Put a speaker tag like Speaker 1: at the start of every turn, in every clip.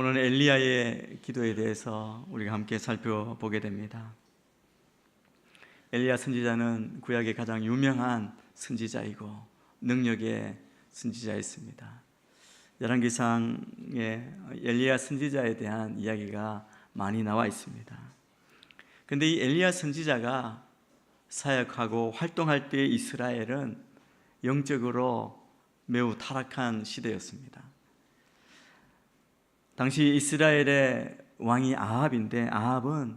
Speaker 1: 오늘은 엘리야의 기도에 대해서 우리가 함께 살펴보게 됩니다. 엘리야 선지자는 구약의 가장 유명한 선지자이고 능력의 선지자였습니다. 열왕기상에 엘리야 선지자에 대한 이야기가 많이 나와 있습니다. 그런데 이 엘리야 선지자가 사역하고 활동할 때 이스라엘은 영적으로 매우 타락한 시대였습니다. 당시 이스라엘의 왕이 아합인데, 아합은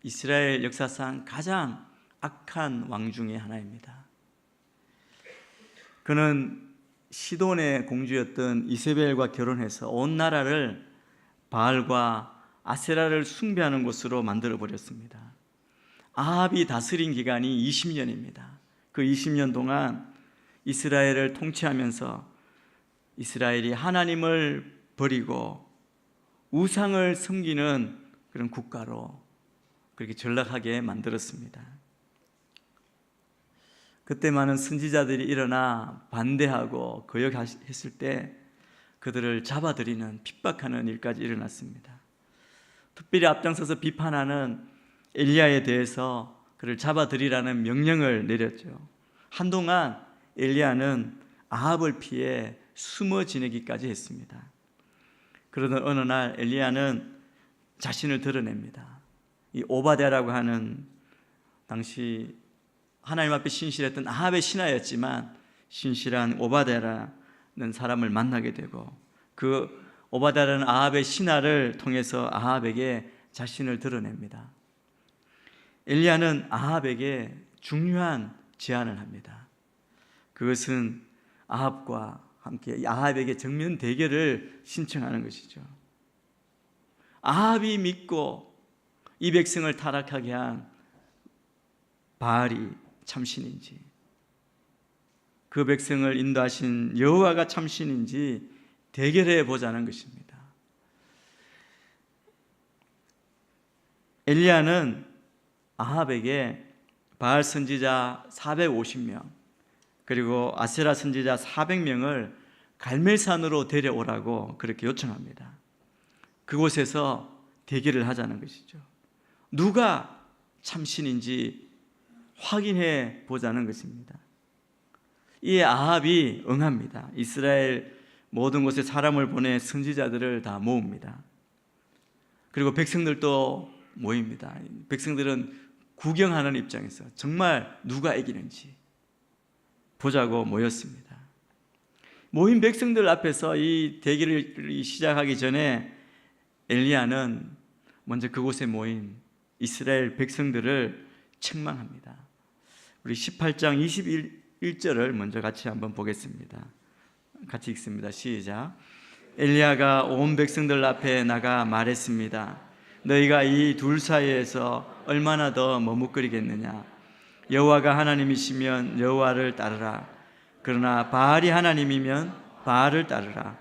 Speaker 1: 이스라엘 역사상 가장 악한 왕 중에 하나입니다. 그는 시돈의 공주였던 이세벨과 결혼해서 온 나라를 바알과 아세라를 숭배하는 곳으로 만들어 버렸습니다. 아합이 다스린 기간이 20년입니다. 그 20년 동안 이스라엘을 통치하면서 이스라엘이 하나님을 버리고 우상을 섬기는 그런 국가로 그렇게 전락하게 만들었습니다. 그때 많은 선지자들이 일어나 반대하고 거역했을 때 그들을 잡아들이는, 핍박하는 일까지 일어났습니다. 특별히 앞장서서 비판하는 엘리야에 대해서 그를 잡아들이라는 명령을 내렸죠. 한동안 엘리야는 아합을 피해 숨어 지내기까지 했습니다. 그러던 어느 날 엘리야는 자신을 드러냅니다. 이 오바댜라고 하는, 당시 하나님 앞에 신실했던 아합의 신하였지만 신실한 오바댜라는 사람을 만나게 되고, 그 오바댜라는 아합의 신하를 통해서 아합에게 자신을 드러냅니다. 엘리야는 아합에게 중요한 제안을 합니다. 그것은 아합과 함께 아합에게 정면 대결을 신청하는 것이죠. 아합이 믿고 이 백성을 타락하게 한 바알이 참신인지, 그 백성을 인도하신 여호와가 참신인지 대결해 보자는 것입니다. 엘리야는 아합에게 바알 선지자 450명 그리고 아세라 선지자 400명을 갈멜산으로 데려오라고 그렇게 요청합니다. 그곳에서 대결을 하자는 것이죠. 누가 참신인지 확인해 보자는 것입니다. 이에 아합이 응합니다. 이스라엘 모든 곳에 사람을 보내 선지자들을 다 모읍니다. 그리고 백성들도 모입니다. 백성들은 구경하는 입장에서 정말 누가 이기는지 보자고 모였습니다. 모인 백성들 앞에서 이 대결을 시작하기 전에 엘리야는 먼저 그곳에 모인 이스라엘 백성들을 책망합니다. 우리 18장 21절을 먼저 같이 한번 보겠습니다. 같이 읽습니다. 시작. 엘리야가 온 백성들 앞에 나가 말했습니다. 너희가 이 둘 사이에서 얼마나 더 머뭇거리겠느냐. 여호와가 하나님이시면 여호와를 따르라. 그러나 바알이 하나님이면 바알을 따르라.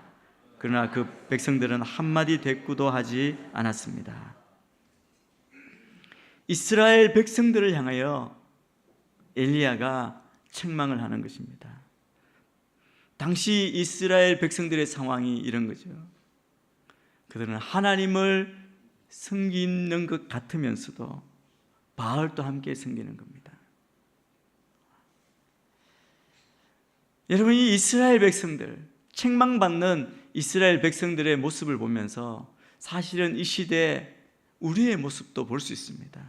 Speaker 1: 그러나 그 백성들은 한마디 대꾸도 하지 않았습니다. 이스라엘 백성들을 향하여 엘리야가 책망을 하는 것입니다. 당시 이스라엘 백성들의 상황이 이런 거죠. 그들은 하나님을 섬기는 것 같으면서도 바알도 함께 섬기는 겁니다. 여러분, 이 이스라엘 백성들, 책망받는 이스라엘 백성들의 모습을 보면서 사실은 이 시대에 우리의 모습도 볼 수 있습니다.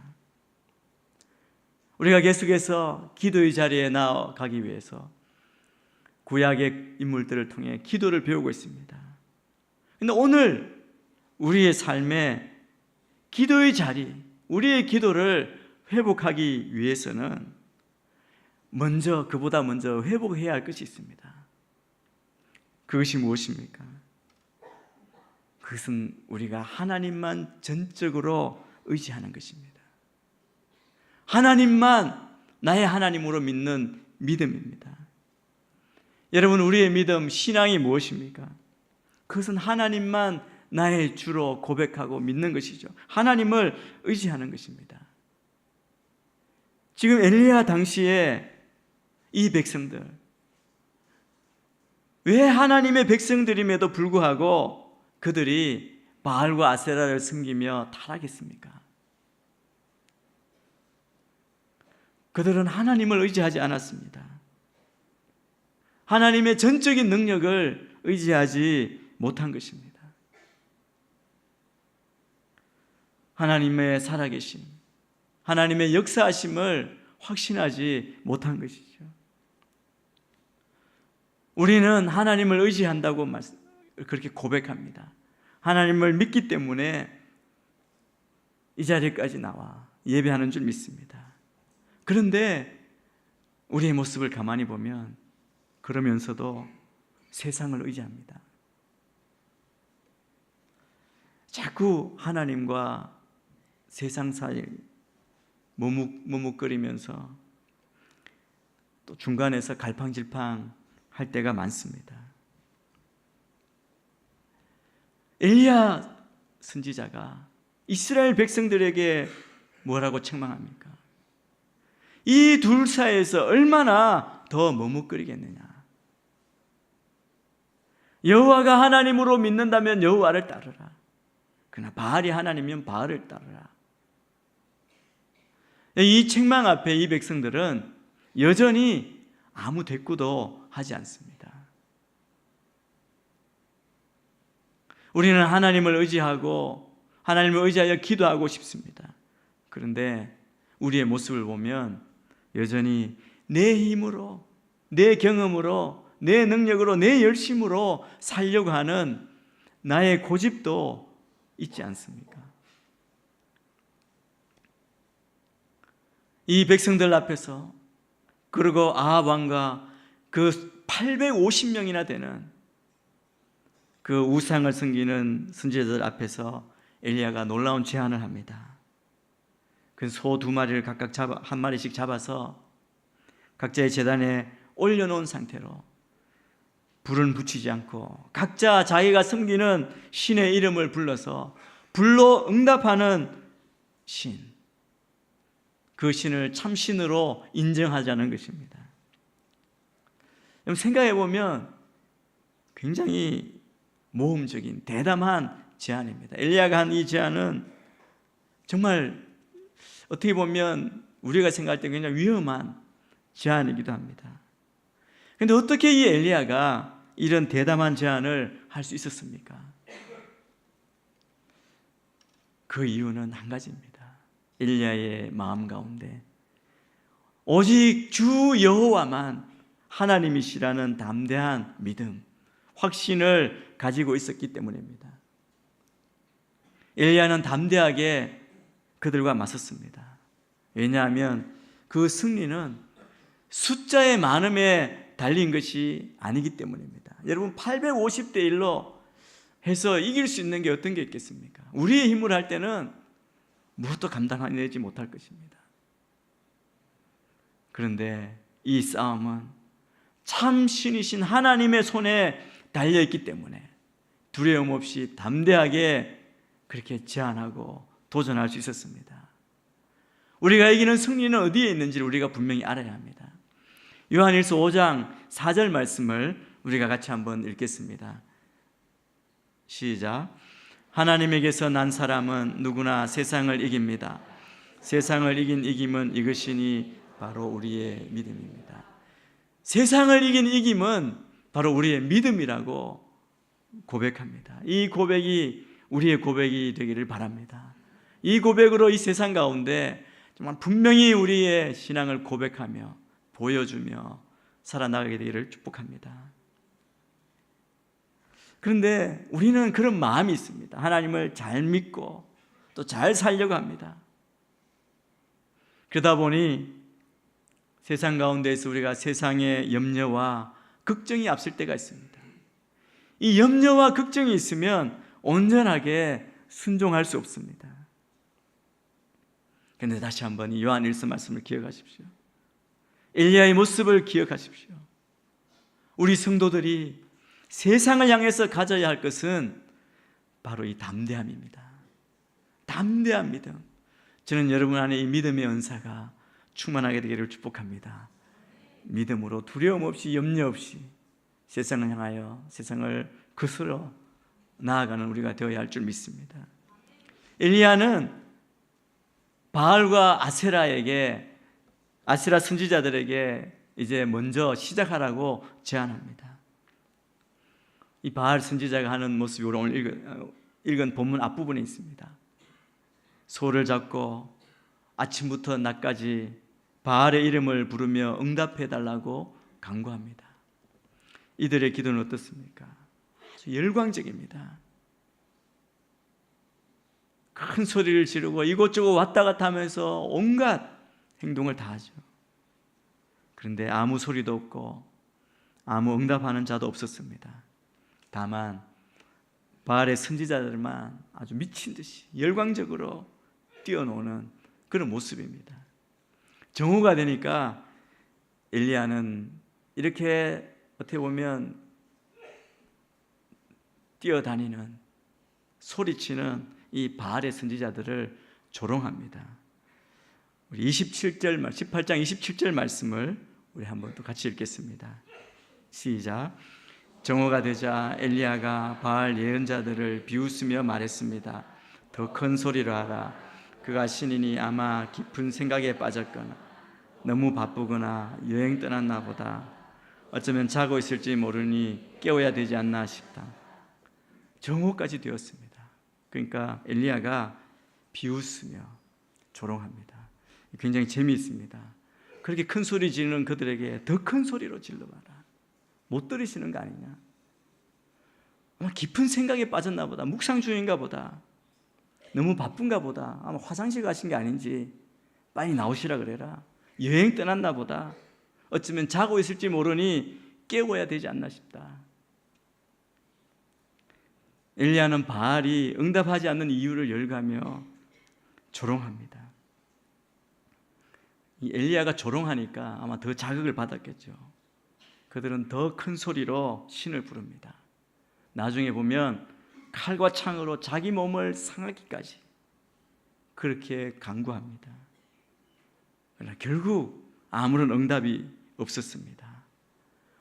Speaker 1: 우리가 계속해서 기도의 자리에 나아가기 위해서 구약의 인물들을 통해 기도를 배우고 있습니다. 그런데 오늘 우리의 삶에 기도의 자리, 우리의 기도를 회복하기 위해서는 그보다 먼저 회복해야 할 것이 있습니다. 그것이 무엇입니까? 그것은 우리가 하나님만 전적으로 의지하는 것입니다. 하나님만 나의 하나님으로 믿는 믿음입니다. 여러분, 우리의 믿음, 신앙이 무엇입니까? 그것은 하나님만 나의 주로 고백하고 믿는 것이죠. 하나님을 의지하는 것입니다. 지금 엘리야 당시에 이 백성들, 왜 하나님의 백성들임에도 불구하고 그들이 바알과 아세라를 섬기며 타락했습니까? 그들은 하나님을 의지하지 않았습니다. 하나님의 전적인 능력을 의지하지 못한 것입니다. 하나님의 살아계심, 하나님의 역사하심을 확신하지 못한 것이죠. 우리는 하나님을 의지한다고 그렇게 고백합니다. 하나님을 믿기 때문에 이 자리까지 나와 예배하는 줄 믿습니다. 그런데 우리의 모습을 가만히 보면 그러면서도 세상을 의지합니다. 자꾸 하나님과 세상 사이 머뭇거리면서 또 중간에서 갈팡질팡 할 때가 많습니다. 엘리야 선지자가 이스라엘 백성들에게 뭐라고 책망합니까? 이 둘 사이에서 얼마나 더 머뭇거리겠느냐. 여호와가 하나님으로 믿는다면 여호와를 따르라. 그러나 바알이 하나님이면 바알을 따르라. 이 책망 앞에 이 백성들은 여전히 아무 대꾸도 하지 않습니다. 우리는 하나님을 의지하고 하나님을 의지하여 기도하고 싶습니다. 그런데 우리의 모습을 보면 여전히 내 힘으로, 내 경험으로, 내 능력으로, 내 열심으로 살려고 하는 나의 고집도 있지 않습니까? 이 백성들 앞에서, 그리고 아합 왕과 그 850명이나 되는 그 우상을 섬기는 선지자들 앞에서 엘리야가 놀라운 제안을 합니다. 그 소 2마리를 각각 한 마리씩 잡아서 각자의 제단에 올려놓은 상태로 불은 붙이지 않고 각자 자기가 섬기는 신의 이름을 불러서 불로 응답하는 신, 그 신을 참신으로 인정하자는 것입니다. 생각해 보면 굉장히 모험적인 대담한 제안입니다. 엘리야가 한 이 제안은 정말 어떻게 보면 우리가 생각할 때 굉장히 위험한 제안이기도 합니다. 그런데 어떻게 이 엘리야가 이런 대담한 제안을 할 수 있었습니까? 그 이유는 한 가지입니다. 엘리야의 마음 가운데 오직 주 여호와만 하나님이시라는 담대한 믿음, 확신을 가지고 있었기 때문입니다. 엘리야는 담대하게 그들과 맞섰습니다. 왜냐하면 그 승리는 숫자의 많음에 달린 것이 아니기 때문입니다. 여러분, 850대 1로 해서 이길 수 있는 게 어떤 게 있겠습니까? 우리의 힘으로 할 때는 무엇도 감당해내지 못할 것입니다. 그런데 이 싸움은 참 신이신 하나님의 손에 달려있기 때문에 두려움 없이 담대하게 그렇게 제안하고 도전할 수 있었습니다. 우리가 이기는 승리는 어디에 있는지를 우리가 분명히 알아야 합니다. 요한일서 5장 4절 말씀을 우리가 같이 한번 읽겠습니다. 시작. 하나님에게서 난 사람은 누구나 세상을 이깁니다. 세상을 이긴 이김은 이것이니 바로 우리의 믿음입니다. 세상을 이긴 이김은 바로 우리의 믿음이라고 고백합니다. 이 고백이 우리의 고백이 되기를 바랍니다. 이 고백으로 이 세상 가운데 정말 분명히 우리의 신앙을 고백하며 보여주며 살아나가게 되기를 축복합니다. 그런데 우리는 그런 마음이 있습니다. 하나님을 잘 믿고 또 잘 살려고 합니다. 그러다 보니 세상 가운데에서 우리가 세상의 염려와 걱정이 앞설 때가 있습니다. 이 염려와 걱정이 있으면 온전하게 순종할 수 없습니다. 그런데 다시 한번 이 요한일서 말씀을 기억하십시오. 엘리야의 모습을 기억하십시오. 우리 성도들이 세상을 향해서 가져야 할 것은 바로 이 담대함입니다. 담대한 믿음. 저는 여러분 안에 이 믿음의 은사가 충만하게 되기를 축복합니다. 믿음으로 두려움 없이 염려 없이 세상을 향하여 세상을 거스러 나아가는 우리가 되어야 할 줄 믿습니다. 엘리야는 바알과 아세라 선지자들에게 이제 먼저 시작하라고 제안합니다. 이 바알 선지자가 하는 모습이 오늘 읽은 본문 앞부분에 있습니다. 소를 잡고 아침부터 낮까지 바알의 이름을 부르며 응답해달라고 간구합니다. 이들의 기도는 어떻습니까? 아주 열광적입니다. 큰 소리를 지르고 이곳저곳 왔다 갔다 하면서 온갖 행동을 다 하죠. 그런데 아무 소리도 없고 아무 응답하는 자도 없었습니다. 다만 바알의 선지자들만 아주 미친 듯이 열광적으로 뛰어노는 그런 모습입니다. 정오가 되니까 엘리야는 이렇게 어떻게 보면 뛰어다니는, 소리치는 이 바알의 선지자들을 조롱합니다. 우리 18장 27절 말씀을 우리 한번 또 같이 읽겠습니다. 시작. 정오가 되자 엘리야가 바알 예언자들을 비웃으며 말했습니다. 더 큰 소리로 하라. 그가 신이니 아마 깊은 생각에 빠졌거나 너무 바쁘거나 여행 떠났나 보다. 어쩌면 자고 있을지 모르니 깨워야 되지 않나 싶다. 정오까지 되었습니다. 그러니까 엘리야가 비웃으며 조롱합니다. 굉장히 재미있습니다. 그렇게 큰 소리 지르는 그들에게 더 큰 소리로 질러봐라. 못 들으시는 거 아니냐? 아마 깊은 생각에 빠졌나 보다. 묵상 중인가 보다. 너무 바쁜가 보다. 아마 화장실 가신 게 아닌지 빨리 나오시라 그래라. 여행 떠났나 보다. 어쩌면 자고 있을지 모르니 깨워야 되지 않나 싶다. 엘리야는 바알이 응답하지 않는 이유를 열가며 조롱합니다. 이 엘리야가 조롱하니까 아마 더 자극을 받았겠죠. 그들은 더 큰 소리로 신을 부릅니다. 나중에 보면 칼과 창으로 자기 몸을 상하기까지 그렇게 간구합니다. 그러나 결국 아무런 응답이 없었습니다.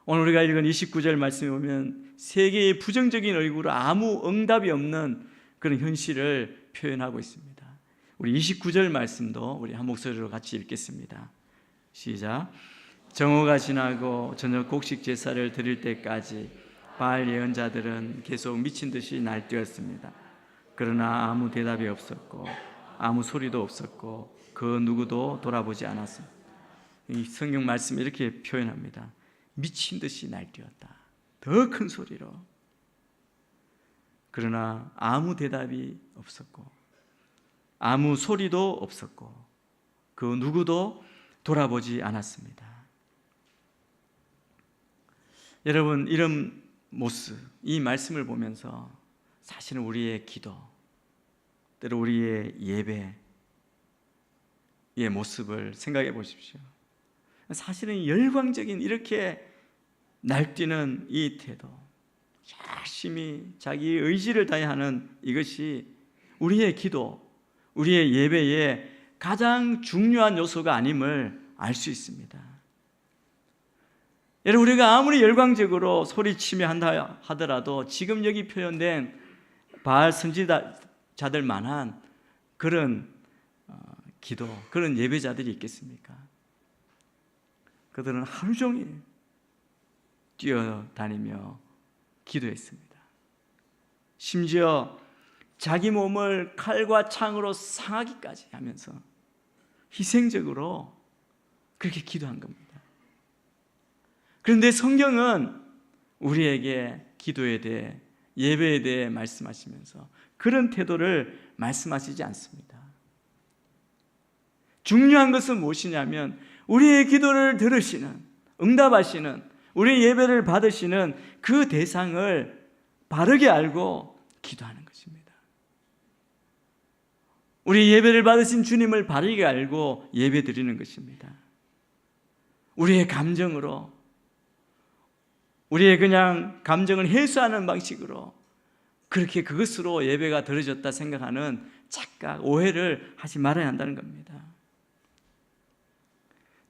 Speaker 1: 오늘 우리가 읽은 29절 말씀에 보면 세계의 부정적인 얼굴로 아무 응답이 없는 그런 현실을 표현하고 있습니다. 우리 29절 말씀도 우리 한 목소리로 같이 읽겠습니다. 시작. 정오가 지나고 저녁 곡식 제사를 드릴 때까지 바알 예언자들은 계속 미친 듯이 날뛰었습니다. 그러나 아무 대답이 없었고 아무 소리도 없었고 그 누구도 돌아보지 않았습니다. 이 성경 말씀이 이렇게 표현합니다. 미친 듯이 날뛰었다. 더 큰 소리로. 그러나 아무 대답이 없었고 아무 소리도 없었고 그 누구도 돌아보지 않았습니다. 여러분, 이런 모습, 이 말씀을 보면서 사실은 우리의 기도, 때로 우리의 예배의 모습을 생각해 보십시오. 사실은 열광적인 이렇게 날뛰는 이 태도, 열심히 자기의 의지를 다해 하는 이것이 우리의 기도, 우리의 예배의 가장 중요한 요소가 아님을 알 수 있습니다. 여러분, 우리가 아무리 열광적으로 소리치며 한다 하더라도 지금 여기 표현된 바알 선지자들만한 그런 기도, 그런 예배자들이 있겠습니까? 그들은 하루 종일 뛰어다니며 기도했습니다. 심지어 자기 몸을 칼과 창으로 상하기까지 하면서 희생적으로 그렇게 기도한 겁니다. 그런데 성경은 우리에게 기도에 대해, 예배에 대해 말씀하시면서 그런 태도를 말씀하시지 않습니다. 중요한 것은 무엇이냐면 우리의 기도를 들으시는, 응답하시는, 우리의 예배를 받으시는 그 대상을 바르게 알고 기도하는 것입니다. 우리 예배를 받으신 주님을 바르게 알고 예배 드리는 것입니다. 우리의 감정으로, 우리의 그냥 감정을 해소하는 방식으로 그렇게 그것으로 예배가 드려졌다 생각하는 착각, 오해를 하지 말아야 한다는 겁니다.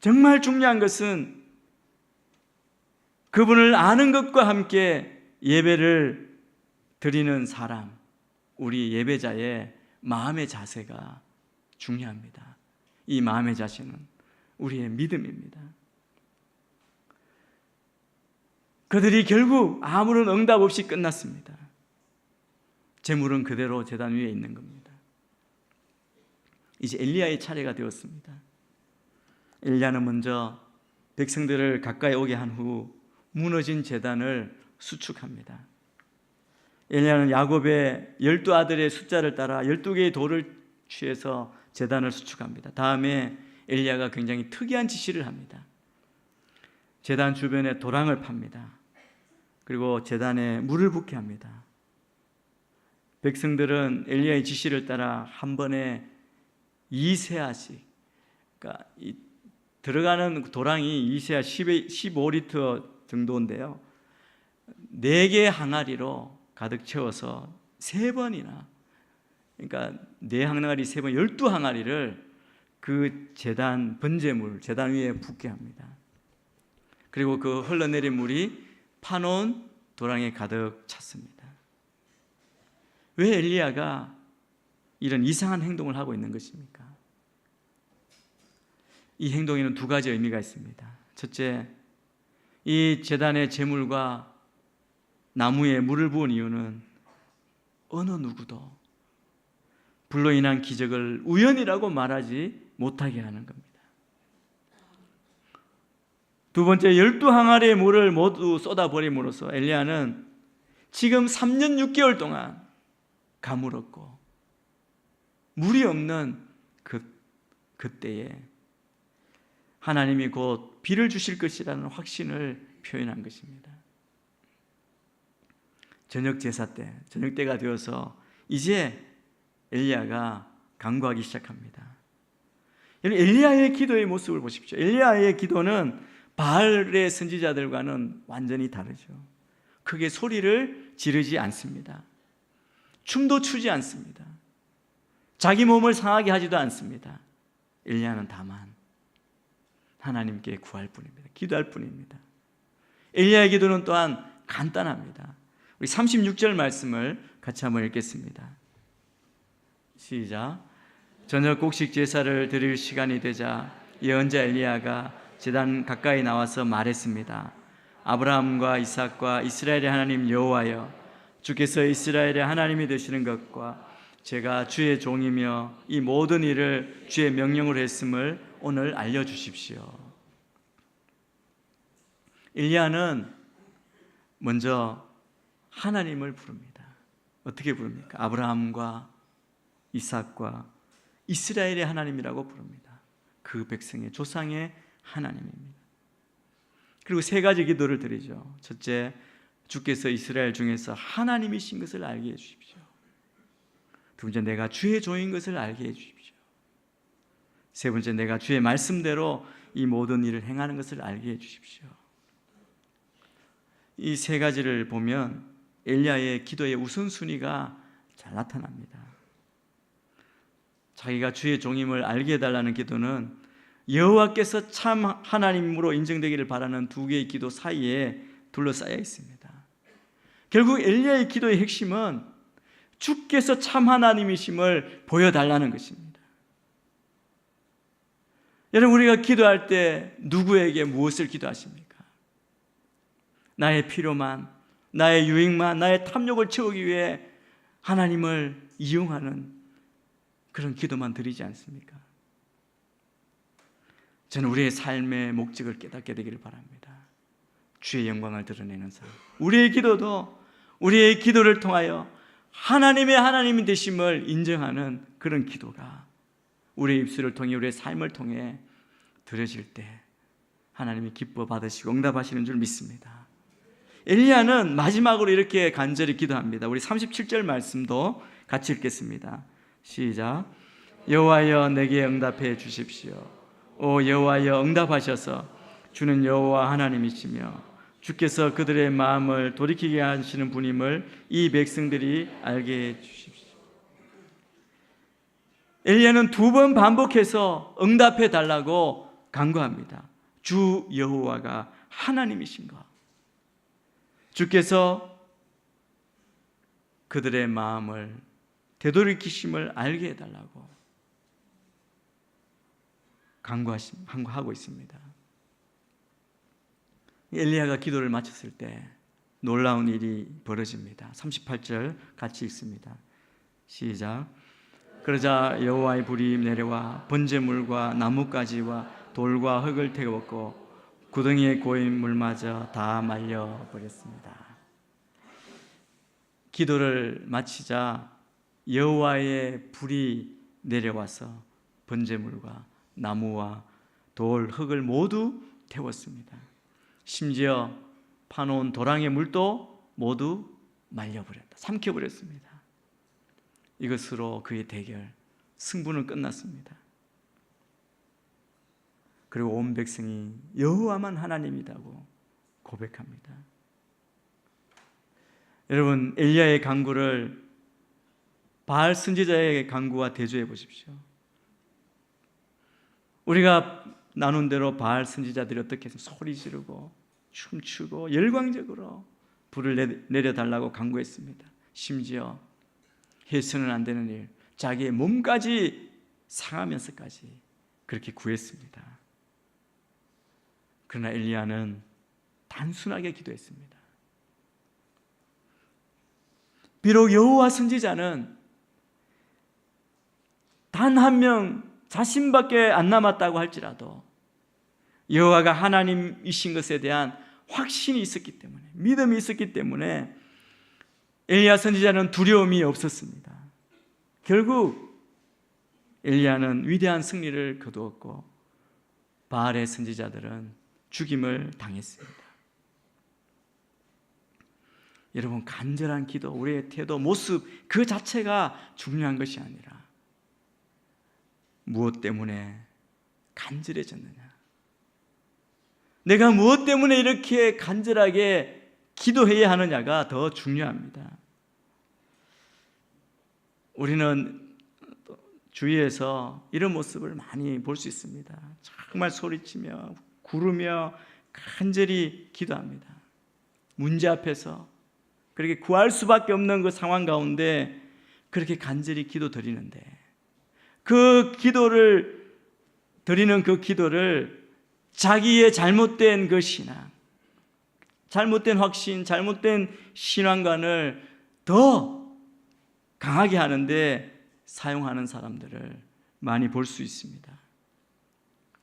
Speaker 1: 정말 중요한 것은 그분을 아는 것과 함께 예배를 드리는 사람, 우리 예배자의 마음의 자세가 중요합니다. 이 마음의 자세는 우리의 믿음입니다. 그들이 결국 아무런 응답 없이 끝났습니다. 제물은 그대로 제단 위에 있는 겁니다. 이제 엘리야의 차례가 되었습니다. 엘리야는 먼저 백성들을 가까이 오게 한 후 무너진 제단을 수축합니다. 엘리야는 야곱의 12아들의 숫자를 따라 12개의 돌을 취해서 제단을 수축합니다. 다음에 엘리야가 굉장히 특이한 지시를 합니다. 제단 주변에 도랑을 팝니다. 그리고 제단에 물을 붓게 합니다. 백성들은 엘리야의 지시를 따라 한 번에 2세아씩, 그러니까 들어가는 도랑이 2세아 15리터 정도인데요, 4개의 항아리로 가득 채워서 3번이나, 그러니까 4항아리 3번 12항아리를 그 제단 번제물, 제단 위에 붓게 합니다. 그리고 그 흘러내린 물이 파놓은 도랑에 가득 찼습니다. 왜 엘리야가 이런 이상한 행동을 하고 있는 것입니까? 이 행동에는 2가지 의미가 있습니다. 첫째, 이 제단의 제물과 나무에 물을 부은 이유는 어느 누구도 불로 인한 기적을 우연이라고 말하지 못하게 하는 겁니다. 두 번째, 12항아리의 물을 모두 쏟아버림으로써 엘리야는 지금 3년 6개월 동안 가물었고 물이 없는 그때에 하나님이 곧 비를 주실 것이라는 확신을 표현한 것입니다. 저녁 제사 때, 저녁 때가 되어서 이제 엘리야가 간구하기 시작합니다. 엘리야의 기도의 모습을 보십시오. 엘리야의 기도는 바알의 선지자들과는 완전히 다르죠. 크게 소리를 지르지 않습니다. 춤도 추지 않습니다. 자기 몸을 상하게 하지도 않습니다. 엘리야는 다만 하나님께 구할 뿐입니다. 기도할 뿐입니다. 엘리야의 기도는 또한 간단합니다. 우리 36절 말씀을 같이 한번 읽겠습니다. 시작. 저녁 곡식 제사를 드릴 시간이 되자 예언자 엘리야가 제단 가까이 나와서 말했습니다. 아브라함과 이삭과 이스라엘의 하나님 여호와여, 주께서 이스라엘의 하나님이 되시는 것과 제가 주의 종이며 이 모든 일을 주의 명령으로 했음을 오늘 알려주십시오. 엘리야는 먼저 하나님을 부릅니다. 어떻게 부릅니까? 아브라함과 이삭과 이스라엘의 하나님이라고 부릅니다. 그 백성의 조상의 하나님입니다. 그리고 3가지 기도를 드리죠. 첫째, 주께서 이스라엘 중에서 하나님이신 것을 알게 해주십시오. 두 번째, 내가 주의 종인 것을 알게 해주십시오. 세 번째, 내가 주의 말씀대로 이 모든 일을 행하는 것을 알게 해주십시오. 이 3가지를 보면 엘리야의 기도의 우선순위가 잘 나타납니다. 자기가 주의 종임을 알게 해달라는 기도는 여호와께서 참 하나님으로 인정되기를 바라는 2개의 기도 사이에 둘러싸여 있습니다. 결국 엘리야의 기도의 핵심은 주께서 참 하나님이심을 보여달라는 것입니다. 여러분, 우리가 기도할 때 누구에게 무엇을 기도하십니까? 나의 필요만, 나의 유익만, 나의 탐욕을 채우기 위해 하나님을 이용하는 그런 기도만 드리지 않습니까? 저는 우리의 삶의 목적을 깨닫게 되기를 바랍니다. 주의 영광을 드러내는 삶. 우리의 기도도 우리의 기도를 통하여 하나님의 하나님이 되심을 인정하는 그런 기도가 우리의 입술을 통해, 우리의 삶을 통해 드려질 때 하나님이 기뻐 받으시고 응답하시는 줄 믿습니다. 엘리야는 마지막으로 이렇게 간절히 기도합니다. 우리 37절 말씀도 같이 읽겠습니다. 시작. 여호와여, 내게 응답해 주십시오. 오 여호와여, 응답하셔서 주는 여호와 하나님이시며 주께서 그들의 마음을 돌이키게 하시는 분임을 이 백성들이 알게 해 주십시오. 엘리야는 2번 반복해서 응답해 달라고 간구합니다. 주 여호와가 하나님이신가? 주께서 그들의 마음을 되돌이키심을 알게 해달라고 간구하고 있습니다. 엘리야가 기도를 마쳤을 때 놀라운 일이 벌어집니다. 38절 같이 읽습니다. 시작. 그러자 여호와의 불이 내려와 번제물과 나뭇가지와 돌과 흙을 태웠고 구덩이에 고인 물마저 다 말려버렸습니다. 기도를 마치자 여호와의 불이 내려와서 번제물과 나무와 돌, 흙을 모두 태웠습니다. 심지어 파놓은 도랑의 물도 모두 말려버렸다. 삼켜버렸습니다. 이것으로 그의 대결, 승부는 끝났습니다. 그리고 온 백성이 여호와만 하나님이라고 고백합니다. 여러분, 엘리야의 간구를 바알 선지자의 간구와 대조해 보십시오. 우리가 나눈 대로 바알 선지자들이 어떻게 해서 소리 지르고 춤추고 열광적으로 불을 내려달라고 간구했습니다. 심지어 해서는 안 되는 일, 자기의 몸까지 상하면서까지 그렇게 구했습니다. 그러나 엘리야는 단순하게 기도했습니다. 비록 여호와 선지자는 단 한 명 자신밖에 안 남았다고 할지라도 여호와가 하나님이신 것에 대한 확신이 있었기 때문에, 믿음이 있었기 때문에 엘리야 선지자는 두려움이 없었습니다. 결국 엘리야는 위대한 승리를 거두었고 바알의 선지자들은 죽임을 당했습니다. 여러분, 간절한 기도, 우리의 태도, 모습 그 자체가 중요한 것이 아니라 무엇 때문에 간절해졌느냐, 내가 무엇 때문에 이렇게 간절하게 기도해야 하느냐가 더 중요합니다. 우리는 주위에서 이런 모습을 많이 볼 수 있습니다. 정말 소리치며 구르며 간절히 기도합니다. 문제 앞에서 그렇게 구할 수밖에 없는 그 상황 가운데 그렇게 간절히 기도 드리는데, 그 기도를 드리는 그 기도를 자기의 잘못된 그 신앙, 잘못된 확신, 잘못된 신앙관을 더 강하게 하는데 사용하는 사람들을 많이 볼 수 있습니다.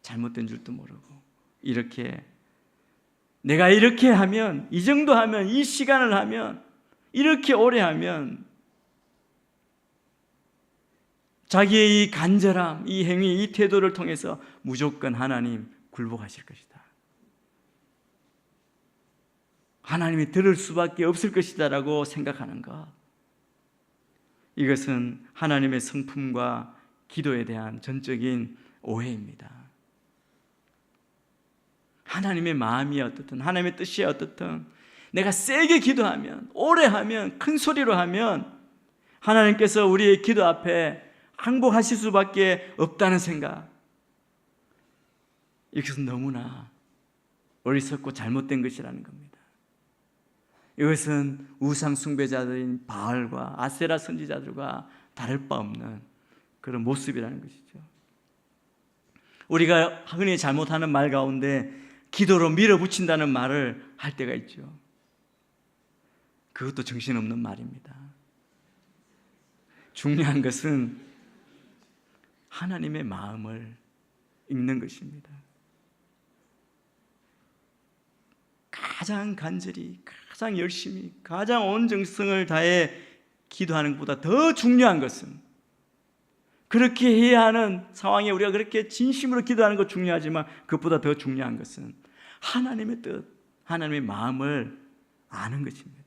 Speaker 1: 잘못된 줄도 모르고, 이렇게 내가 이렇게 하면, 이 정도 하면, 이 시간을 하면, 이렇게 오래 하면 자기의 이 간절함, 이 행위, 이 태도를 통해서 무조건 하나님 굴복하실 것이다, 하나님이 들을 수밖에 없을 것이다 라고 생각하는 것, 이것은 하나님의 성품과 기도에 대한 전적인 오해입니다. 하나님의 마음이 어떻든, 하나님의 뜻이 어떻든, 내가 세게 기도하면, 오래 하면, 큰 소리로 하면 하나님께서 우리의 기도 앞에 항복하실 수밖에 없다는 생각, 이것은 너무나 어리석고 잘못된 것이라는 겁니다. 이것은 우상 숭배자들인 바알과 아세라 선지자들과 다를 바 없는 그런 모습이라는 것이죠. 우리가 흔히 잘못하는 말 가운데 기도로 밀어붙인다는 말을 할 때가 있죠. 그것도 정신없는 말입니다. 중요한 것은 하나님의 마음을 읽는 것입니다. 가장 간절히, 가장 열심히, 가장 온 정성을 다해 기도하는 것보다 더 중요한 것은, 그렇게 해야 하는 상황에 우리가 그렇게 진심으로 기도하는 것 중요하지만 그것보다 더 중요한 것은 하나님의 뜻, 하나님의 마음을 아는 것입니다.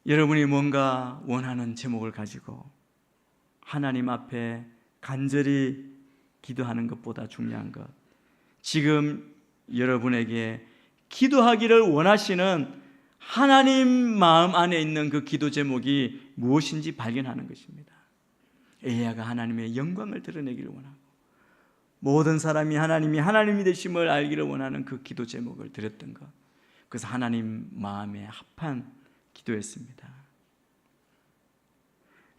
Speaker 1: 여러분이 뭔가 원하는 제목을 가지고 하나님 앞에 간절히 기도하는 것보다 중요한 것, 지금 여러분에게 기도하기를 원하시는 하나님 마음 안에 있는 그 기도 제목이 무엇인지 발견하는 것입니다. 엘리야가 하나님의 영광을 드러내기를 원하고 모든 사람이 하나님이 하나님이 되심을 알기를 원하는 그 기도 제목을 드렸던 것, 그래서 하나님 마음에 합한 기도였습니다.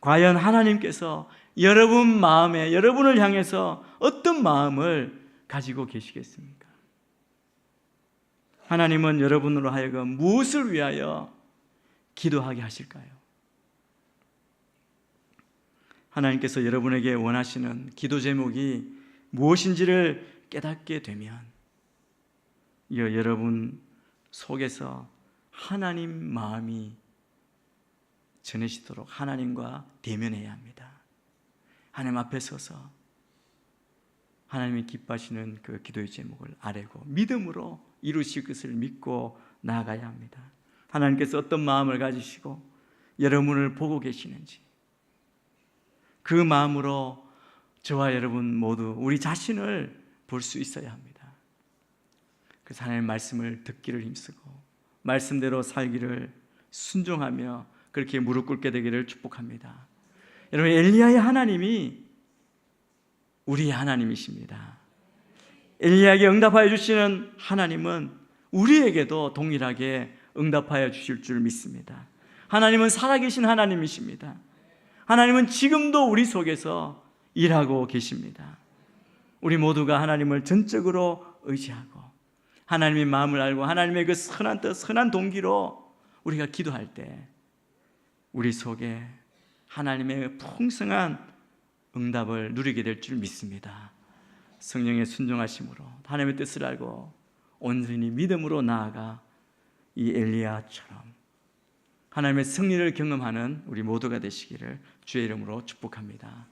Speaker 1: 과연 하나님께서 여러분 마음에, 여러분을 향해서 어떤 마음을 가지고 계시겠습니까? 하나님은 여러분으로 하여금 무엇을 위하여 기도하게 하실까요? 하나님께서 여러분에게 원하시는 기도 제목이 무엇인지를 깨닫게 되면 여러분 속에서 하나님 마음이 전해지도록 하나님과 대면해야 합니다. 하나님 앞에 서서 하나님이 기뻐하시는 그 기도의 제목을 아뢰고 믿음으로 이루실 것을 믿고 나아가야 합니다. 하나님께서 어떤 마음을 가지시고 여러분을 보고 계시는지 그 마음으로 저와 여러분 모두 우리 자신을 볼 수 있어야 합니다. 그래서 하나님의 말씀을 듣기를 힘쓰고 말씀대로 살기를 순종하며 그렇게 무릎 꿇게 되기를 축복합니다. 여러분, 엘리야의 하나님이 우리의 하나님이십니다. 엘리야에게 응답하여 주시는 하나님은 우리에게도 동일하게 응답하여 주실 줄 믿습니다. 하나님은 살아계신 하나님이십니다. 하나님은 지금도 우리 속에서 일하고 계십니다. 우리 모두가 하나님을 전적으로 의지하고 하나님의 마음을 알고 하나님의 그 선한 뜻, 선한 동기로 우리가 기도할 때 우리 속에 하나님의 풍성한 응답을 누리게 될 줄 믿습니다. 성령의 순종하심으로 하나님의 뜻을 알고 온전히 믿음으로 나아가 이 엘리야처럼 하나님의 승리를 경험하는 우리 모두가 되시기를 주의 이름으로 축복합니다.